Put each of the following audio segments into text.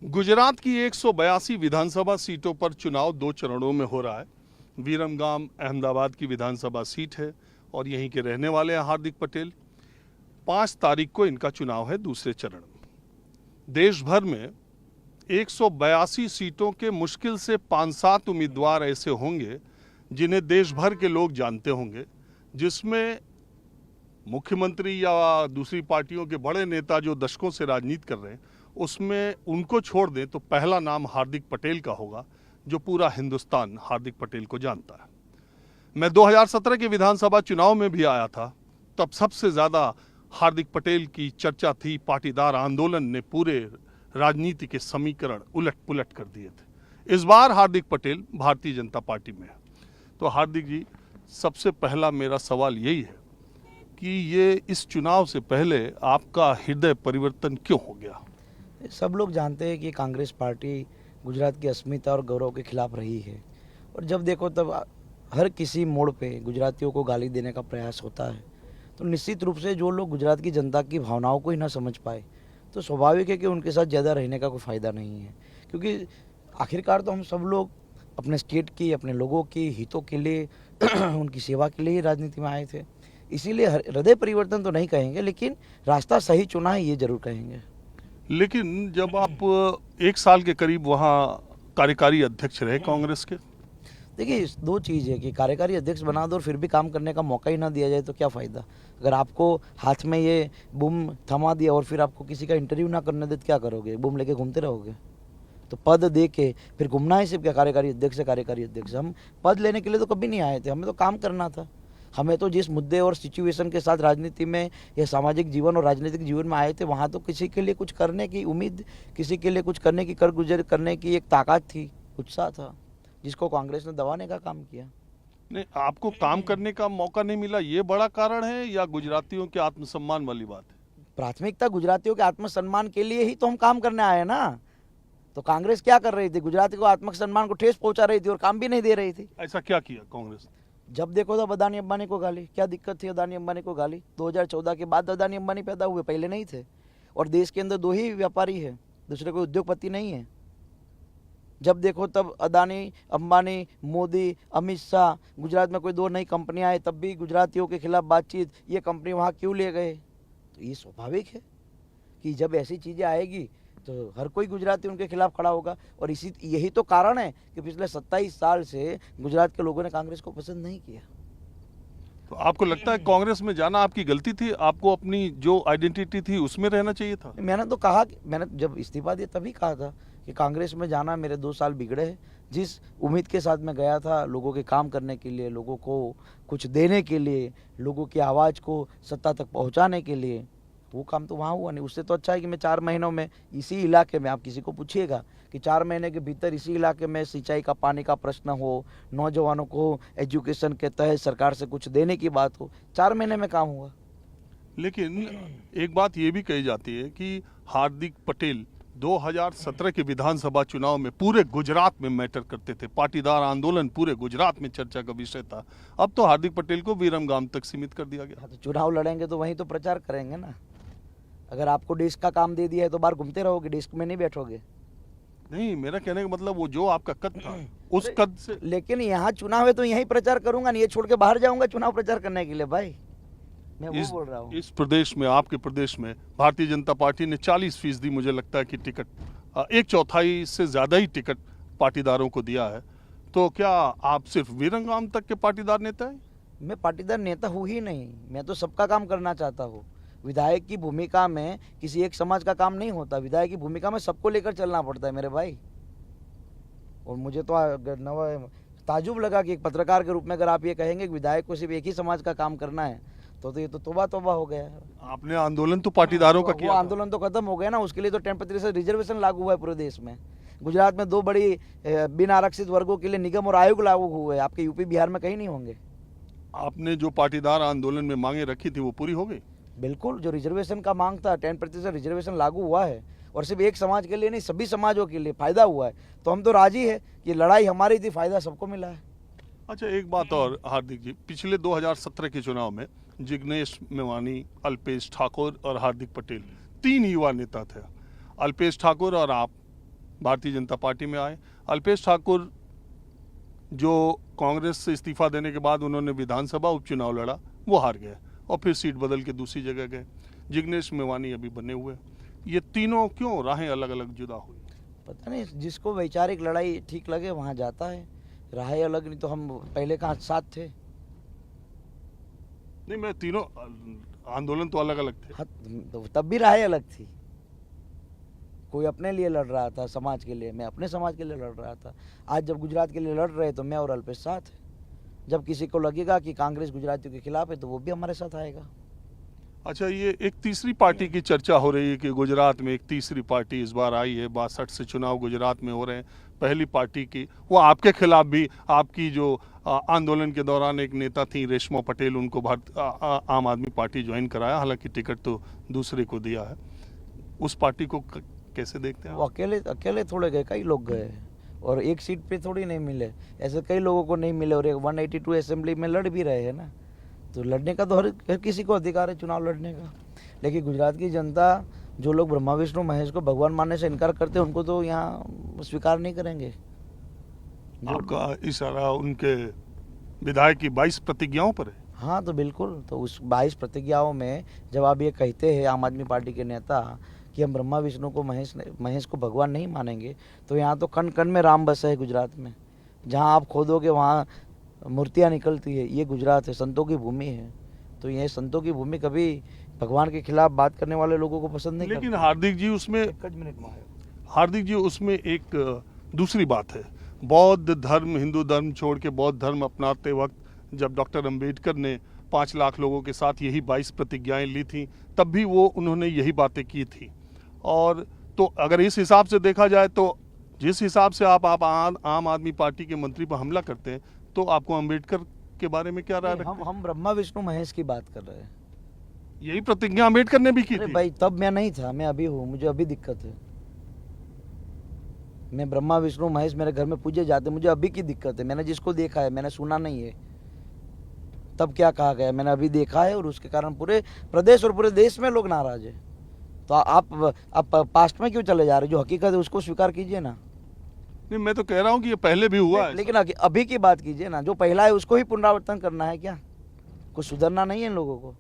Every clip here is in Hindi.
गुजरात की 182 विधानसभा सीटों पर चुनाव 2 चरणों में हो रहा है। वीरमगाम अहमदाबाद की विधानसभा सीट है और यहीं के रहने वाले हैं हार्दिक पटेल। 5 तारीख को इनका चुनाव है दूसरे चरण में। देश भर में 182 सीटों के मुश्किल से 5-7 उम्मीदवार ऐसे होंगे जिन्हें देश भर के लोग जानते होंगे, जिसमें मुख्यमंत्री या दूसरी पार्टियों के बड़े नेता जो दशकों से राजनीति कर रहे हैं, उसमें उनको छोड़ दें तो पहला नाम हार्दिक पटेल का होगा, जो पूरा हिंदुस्तान हार्दिक पटेल को जानता है। मैं 2017 के विधानसभा चुनाव में भी आया था, तब सबसे ज़्यादा हार्दिक पटेल की चर्चा थी। पाटीदार आंदोलन ने पूरे राजनीति के समीकरण उलट पुलट कर दिए थे। इस बार हार्दिक पटेल भारतीय जनता पार्टी में है। तो हार्दिक जी, सबसे पहला मेरा सवाल यही है कि ये इस चुनाव से पहले आपका हृदय परिवर्तन क्यों हो गया? सब लोग जानते हैं कि कांग्रेस पार्टी गुजरात की अस्मिता और गौरव के खिलाफ रही है, और जब देखो तब हर किसी मोड़ पे गुजरातियों को गाली देने का प्रयास होता है। तो निश्चित रूप से जो लोग गुजरात की जनता की भावनाओं को ही ना समझ पाए, तो स्वाभाविक है कि उनके साथ ज़्यादा रहने का कोई फ़ायदा नहीं है। क्योंकि आखिरकार तो हम सब लोग अपने स्टेट की, अपने लोगों की हितों के लिए उनकी सेवा के लिए ही राजनीति में आए थे। इसीलिए हृदय परिवर्तन तो नहीं कहेंगे, लेकिन रास्ता सही चुना है ये जरूर कहेंगे। लेकिन जब आप 1 साल के करीब वहाँ कार्यकारी अध्यक्ष रहे कांग्रेस के, देखिए, दो चीज़ है कि कार्यकारी अध्यक्ष बना दो और फिर भी काम करने का मौका ही ना दिया जाए तो क्या फ़ायदा। अगर आपको हाथ में ये बूम थमा दिया और फिर आपको किसी का इंटरव्यू ना करने दे तो क्या करोगे? बूम लेके घूमते रहोगे? तो पद दे के फिर घूमना ही सिर्फ क्या कार्यकारी अध्यक्ष है, कार्यकारी अध्यक्ष। हम पद लेने के लिए तो कभी नहीं आए थे, हमें तो काम करना था। हमें तो जिस मुद्दे और सिचुएशन के साथ राजनीति में या सामाजिक जीवन और राजनीतिक जीवन में आए थे, वहाँ तो किसी के लिए कुछ करने की उम्मीद, किसी के लिए कुछ करने की, कर गुजर करने की एक ताकत थी, उत्साह था, जिसको कांग्रेस ने दबाने का काम किया। नहीं, आपको काम करने का मौका नहीं मिला, ये बड़ा कारण है या गुजरातियों के आत्मसम्मान वाली बात है? प्राथमिकता गुजरातियों के आत्मसम्मान के लिए ही तो हम काम करने आए ना। तो कांग्रेस क्या कर रही थी? गुजराती को आत्मसम्मान को ठेस पहुंचा रही थी और काम भी नहीं दे रही थी। ऐसा क्या किया कांग्रेस ने? जब देखो तब अदानी अंबानी को गाली। क्या दिक्कत थी अदानी अंबानी को गाली? 2014 के बाद अदानी अंबानी पैदा हुए, पहले नहीं थे। और देश के अंदर 2 ही व्यापारी है, दूसरे कोई उद्योगपति नहीं है। जब देखो तब अदानी अंबानी, मोदी, अमित शाह, गुजरात में कोई 2 नई कंपनियां आई तब भी गुजरातियों के खिलाफ बातचीत, ये कंपनी वहाँ क्यों ले गए? तो ये स्वाभाविक है कि जब ऐसी चीज़ें आएगी तो हर कोई गुजराती उनके खिलाफ खड़ा होगा। और यही तो कारण है कि पिछले 27 साल से गुजरात के लोगों ने कांग्रेस को पसंद नहीं किया। तो आपको लगता है कांग्रेस में जाना आपकी गलती थी? आपको अपनी जो आइडेंटिटी थी उसमें रहना चाहिए था? मैंने तो कहा, मैंने जब इस्तीफा दिया तभी कहा था कि कांग्रेस में जाना मेरे 2 साल बिगड़े हैं। जिस उम्मीद के साथ मैं गया था लोगों के काम करने के लिए, लोगों को कुछ देने के लिए, लोगों की आवाज़ को सत्ता तक पहुंचाने के लिए, वो काम तो वहाँ हुआ नहीं। उससे तो अच्छा है कि मैं 4 महीनों में इसी इलाके में, आप किसी को पूछिएगा कि 4 महीने के भीतर इसी इलाके में सिंचाई का पानी का प्रश्न हो, नौजवानों को एजुकेशन के तहत सरकार से कुछ देने की बात हो, 4 महीने में काम हुआ। लेकिन एक बात ये भी कही जाती है कि हार्दिक पटेल 2017 के विधानसभा चुनाव में पूरे गुजरात में मैटर करते थे। पाटीदार आंदोलन पूरे गुजरात में चर्चा का विषय था। अब तो हार्दिक पटेल को वीरमगाम तक सीमित कर दिया गया। तो चुनाव लड़ेंगे तो वहीं तो प्रचार करेंगे ना। अगर आपको डेस्क का काम दे दिया है तो बाहर घूमते रहोगे, डेस्क में नहीं बैठोगे। नहीं, मेरा कहने का मतलब वो जो आपका कद था उस कद से। लेकिन यहाँ चुनाव है तो यहीं प्रचार करूंगा, नहीं ये छोड़ के बाहर जाऊंगा चुनाव प्रचार करने के लिए। भाई मैं वो बोल रहा हूँ। इस प्रदेश में, आपके प्रदेश में भारतीय जनता पार्टी ने 40% मुझे लगता है कि टिकट, 1/4 से ज्यादा ही टिकट पाटीदारों को दिया है। तो क्या आप सिर्फ वीरमगाम तक के पाटीदार नेता हैं? मैं पाटीदार नेता हूँ ही नहीं, मैं तो सबका काम करना चाहता हूँ। विधायक की भूमिका में किसी एक समाज का काम नहीं होता, विधायक की भूमिका में सबको लेकर चलना पड़ता है मेरे भाई। और मुझे तो ताजुब लगा कि एक पत्रकार के रूप में अगर आप ये कहेंगे कि विधायक को सिर्फ एक ही समाज का काम करना है तो ये तो तौबा तौबा हो गया है। आपने आंदोलन तो पाटीदारों का किया वो था। आंदोलन तो खत्म हो गया ना, उसके लिए तो 10% रिजर्वेशन लागू हुआ है पूरे देश में। गुजरात में 2 बड़ी बिन आरक्षित वर्गों के लिए निगम और आयोग लागू हुए, आपके यूपी बिहार में कहीं नहीं होंगे। आपने जो पाटीदार आंदोलन में मांगे रखी थी वो पूरी हो गई? बिल्कुल, जो रिजर्वेशन का मांग था 10% रिजर्वेशन लागू हुआ है, और सिर्फ एक समाज के लिए नहीं, सभी समाजों के लिए फायदा हुआ है। तो हम तो राजी है कि लड़ाई हमारी थी, फायदा सबको मिला है। अच्छा, एक बात और हार्दिक जी, पिछले 2017 के चुनाव में जिग्नेश मेवानी, अल्पेश ठाकुर और हार्दिक पटेल 3 युवा नेता थे। अल्पेश ठाकुर और आप भारतीय जनता पार्टी में आए। अल्पेश ठाकुर जो कांग्रेस से इस्तीफा देने के बाद उन्होंने विधानसभा उपचुनाव लड़ा, वो हार गए और फिर सीट बदल के दूसरी जगह गए। जिग्नेश मेवानी अभी बने हुए। ये तीनों क्यों राहें अलग अलग जुदा हुई? पता नहीं, जिसको वैचारिक लड़ाई ठीक लगे वहाँ जाता है। राहें अलग नहीं तो हम पहले कहाँ साथ थे? नहीं, मैं तीनों आंदोलन तो अलग अलग थे। हाँ, तो तब भी राहें अलग थी। कोई अपने लिए लड़ रहा था, समाज के लिए, मैं अपने समाज के लिए लड़ रहा था। आज जब गुजरात के लिए लड़ रहे तो मैं और अल्पेश साथ है। जब किसी को लगेगा कि कांग्रेस गुजरातियों के खिलाफ है तो वो भी हमारे साथ आएगा। अच्छा, ये एक तीसरी पार्टी की चर्चा हो रही है कि गुजरात में एक तीसरी पार्टी इस बार आई है। 62 से चुनाव गुजरात में हो रहे हैं। पहली पार्टी की वो आपके खिलाफ भी, आपकी जो आंदोलन के दौरान एक नेता थी रेशमा पटेल, उनको आम आदमी पार्टी ज्वाइन कराया, हालांकि टिकट तो दूसरे को दिया है। उस पार्टी को कैसे देखते हैं? वो अकेले थोड़े गए, कई लोग गए और एक सीट पे थोड़ी नहीं मिले। ऐसे कई लोगों को नहीं मिले और 182 असेंबली में लड़ भी रहे हैं ना। तो लड़ने का तो हर किसी को अधिकार है चुनाव लड़ने का। लेकिन गुजरात की जनता, जो लोग ब्रह्मा विष्णु महेश को भगवान मानने से इनकार करते हैं, उनको तो यहाँ स्वीकार नहीं करेंगे। आपका इशारा उनके विधायक की 22 प्रतिज्ञाओं पर है? हाँ, तो बिल्कुल। तो उस 22 प्रतिज्ञाओं में जब आप ये कहते हैं आम आदमी पार्टी के नेता कि हम ब्रह्मा विष्णु को महेश को भगवान नहीं मानेंगे, तो यहाँ तो कण कण में राम बसा है गुजरात में। जहाँ आप खोदोगे वहाँ मूर्तियाँ निकलती है। ये गुजरात है, संतों की भूमि है। तो ये संतों की भूमि कभी भगवान के खिलाफ बात करने वाले लोगों को पसंद नहीं। लेकिन हार्दिक जी उसमें एक दूसरी बात है। बौद्ध धर्म, हिंदू धर्म छोड़ के बौद्ध धर्म अपनाते वक्त जब डॉक्टर अंबेडकर ने 5 लाख लोगों के साथ यही 22 प्रतिज्ञाएं ली थी, तब भी वो उन्होंने यही बातें की थी। और तो अगर इस हिसाब से देखा जाए तो जिस हिसाब से आप आम आदमी पार्टी के मंत्री पर हमला करते हैं, तो आपको अंबेडकर के बारे में क्या राय रखते हैं? हम ब्रह्मा विष्णु महेश की बात कर रहे हैं। यही प्रतिज्ञा अंबेडकर ने भी की थी। भाई, तब मैं नहीं था, मैं अभी हूँ, मुझे अभी दिक्कत है। मैं ब्रह्मा विष्णु महेश मेरे घर में पूजे जाते, मुझे अभी की दिक्कत है। मैंने जिसको देखा है, मैंने सुना नहीं है। तब क्या कहा गया, मैंने अभी देखा है और उसके कारण पूरे प्रदेश और पूरे देश में लोग नाराज है। तो आप पास्ट में क्यों चले जा रहे? जो हकीकत है उसको स्वीकार कीजिए ना। नहीं, मैं तो कह रहा हूँ कि ये पहले भी हुआ है। लेकिन अभी की बात कीजिए ना। जो पहला है उसको ही पुनरावर्तन करना है क्या? कुछ सुधरना नहीं है इन लोगों को?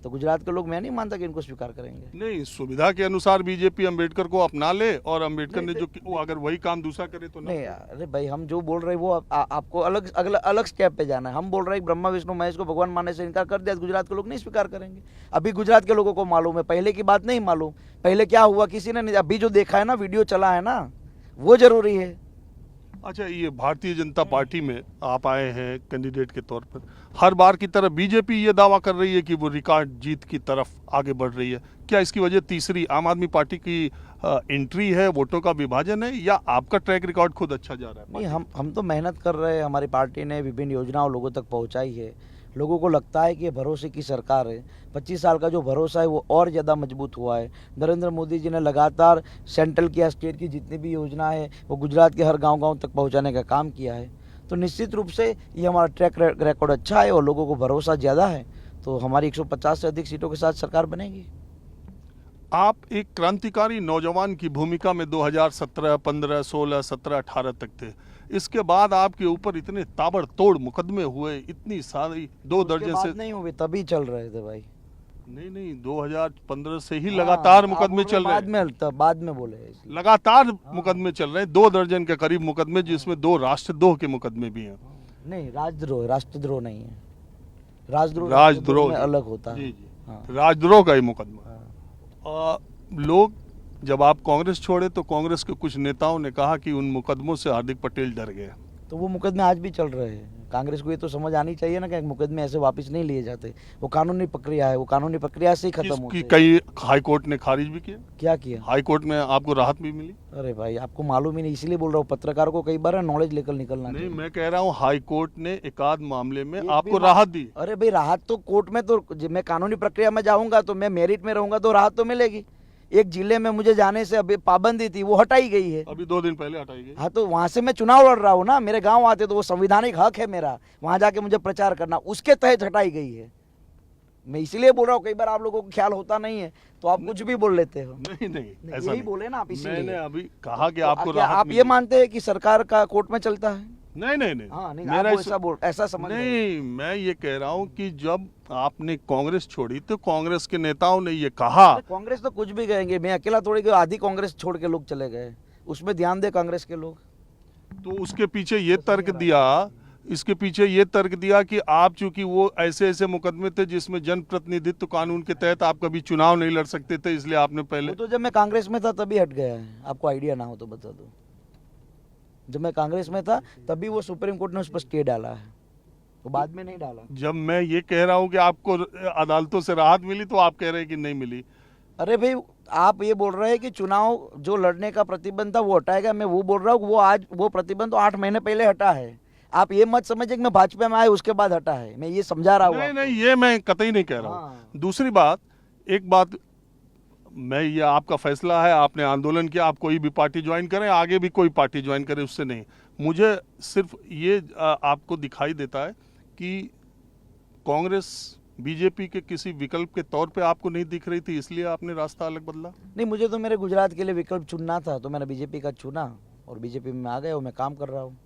तो गुजरात के लोग, मैं नहीं मानता कि इनको स्वीकार करेंगे। नहीं, सुविधा के अनुसार बीजेपी अंबेडकर को अपना ले और अंबेडकर ने जो वो अगर वही काम दूसरा करे तो नहीं। अरे भाई, हम जो बोल रहे हैं वो आपको अलग स्टेप पे जाना है। हम बोल रहे हैं ब्रह्मा विष्णु महेश को भगवान मानने से इनकार कर दिया, गुजरात के लोग नहीं स्वीकार करेंगे। अभी गुजरात के लोगों को मालूम है, पहले की बात नहीं मालूम। पहले क्या हुआ किसी ने नहीं। अभी जो देखा है ना, वीडियो चला है ना, वो जरूरी है। अच्छा, ये भारतीय जनता पार्टी में आप आए हैं कैंडिडेट के तौर पर। हर बार की तरह बीजेपी ये दावा कर रही है कि वो रिकॉर्ड जीत की तरफ आगे बढ़ रही है। क्या इसकी वजह तीसरी आम आदमी पार्टी की एंट्री है, वोटों का विभाजन है, या आपका ट्रैक रिकॉर्ड खुद अच्छा जा रहा है? नहीं, हम तो मेहनत कर रहे हैं। हमारी पार्टी ने विभिन्न योजनाओं लोगों तक पहुंचाई है। लोगों को लगता है कि ये भरोसे की सरकार है। 25 साल का जो भरोसा है वो और ज़्यादा मजबूत हुआ है। नरेंद्र मोदी जी ने लगातार सेंट्रल की, स्टेट की जितनी भी योजना है वो गुजरात के हर गांव-गांव तक पहुंचाने का काम किया है। तो निश्चित रूप से ये हमारा ट्रैक रिकॉर्ड अच्छा है और लोगों को भरोसा ज़्यादा है। तो हमारी 150 से अधिक सीटों के साथ सरकार बनेगी। आप एक क्रांतिकारी नौजवान की भूमिका में 2017, 15, 16, 17, 18 तक थे। इसके बाद आपके ऊपर इतने ताबड़तोड़ मुकदमे हुए, इतनी सारी 2 दर्जन से नहीं हुए, तभी चल रहे थे भाई। नहीं, 2015 से ही लगातार मुकदमे चल रहे हैं। बाद में बोले लगातार मुकदमे चल रहे हैं, 2 दर्जन के करीब मुकदमे, जिसमें 2 राष्ट्रद्रोह के मुकदमे भी हैं। नहीं, राष्ट्रद्रोह नहीं है। राजद्रोह में अलग होता है। राजद्रोह का ही मुकदमा। लोग, जब आप कांग्रेस छोड़े तो कांग्रेस के कुछ नेताओं ने कहा कि उन मुकदमों से हार्दिक पटेल डर गए। तो वो मुकदमे आज भी चल रहे हैं। कांग्रेस को ये तो समझ आनी चाहिए ना कि मुकदमे ऐसे वापस नहीं लिए जाते। वो कानूनी प्रक्रिया है, वो कानूनी प्रक्रिया से ही खत्म होती है। कई हाई कोर्ट ने खारिज भी किया। क्या किया? हाई कोर्ट में आपको राहत भी मिली। अरे भाई, आपको मालूम ही नहीं, इसीलिए बोल रहा हूँ पत्रकारों को कई बार नॉलेज लेकर निकलना नहीं, मैं कह रहा हूँ हाई कोर्ट ने एकाध मामले में आपको राहत दी। अरे भाई, राहत तो कोर्ट में, तो मैं कानूनी प्रक्रिया में जाऊंगा तो मैं मेरिट में रहूंगा तो राहत तो मिलेगी। एक जिले में मुझे जाने से अभी पाबंदी थी, वो हटाई गई है। अभी 2 दिन पहले हटाई गई। हाँ, तो वहां से मैं चुनाव लड़ रहा हूँ ना, मेरे गांव आते तो वो संवैधानिक हक है मेरा, वहां जाके मुझे प्रचार करना, उसके तहत हटाई गई है। मैं इसलिए बोल रहा हूँ, कई बार आप लोगों को ख्याल होता नहीं है तो आप कुछ भी बोल लेते हो। नहीं नहीं, नहीं, ऐसा यही नहीं बोले ना आप, इसीलिए। मैंने अभी कहा कि तो आपको क्या राहत आप ये मिली। मानते हैं कि सरकार का कोर्ट में चलता है? नहीं नहीं नहीं, हाँ, नहीं, मेरा आप इस- ऐसा समझ रहे हैं। नहीं, मैं ये कह रहा हूँ कि जब आपने कांग्रेस छोड़ी तो कांग्रेस के नेताओं ने ये कहा, अरे कांग्रेस तो कुछ भी कहेंगे, मैं अकेला थोड़ी गया, आधी कांग्रेस छोड़ के लोग चले गए, उसमें ध्यान दे कांग्रेस के लोग। तो उसके पीछे ये तर्क दिया, इसके पीछे ये तर्क दिया कि आप चूंकि वो ऐसे ऐसे मुकदमे थे जिसमें जनप्रतिनिधित्व कानून के तहत आप कभी चुनाव नहीं लड़ सकते थे, इसलिए आपने पहले। वो तो जब मैं कांग्रेस में था तभी हट गया है, आपको आइडिया ना हो तो बता दो। जब मैं कांग्रेस में था तभी वो सुप्रीम कोर्ट ने उस पर स्टे डाला है, वो बाद में नहीं डाला। जब मैं ये कह रहा हूँ कि आपको अदालतों से राहत मिली तो आप कह रहे हैं कि नहीं मिली। अरे भाई, आप ये बोल रहे हैं कि चुनाव जो लड़ने का प्रतिबंध था वो हटाएगा, मैं वो बोल रहा हूँ वो आज वो प्रतिबंध तो 8 महीने पहले हटा है। आप ये मत समझिए कि मैं भाजपा में आया उसके बाद हटा है, मैं ये समझा रहा हूँ नहीं आपको। नहीं, ये मैं कतई नहीं कह रहा हूँ। हाँ। दूसरी बात, एक बात, मैं ये आपका फैसला है, आपने आंदोलन किया, आप कोई भी पार्टी ज्वाइन करें, आगे भी कोई पार्टी ज्वाइन करें, उससे नहीं। मुझे सिर्फ ये आपको दिखाई देता है कि कांग्रेस बीजेपी के किसी विकल्प के तौर पे आपको नहीं दिख रही थी, इसलिए आपने रास्ता अलग बदला। नहीं, मुझे तो मेरे गुजरात के लिए विकल्प चुनना था तो मैंने बीजेपी का चुना और बीजेपी में आ गया और मैं काम कर रहा हूँ।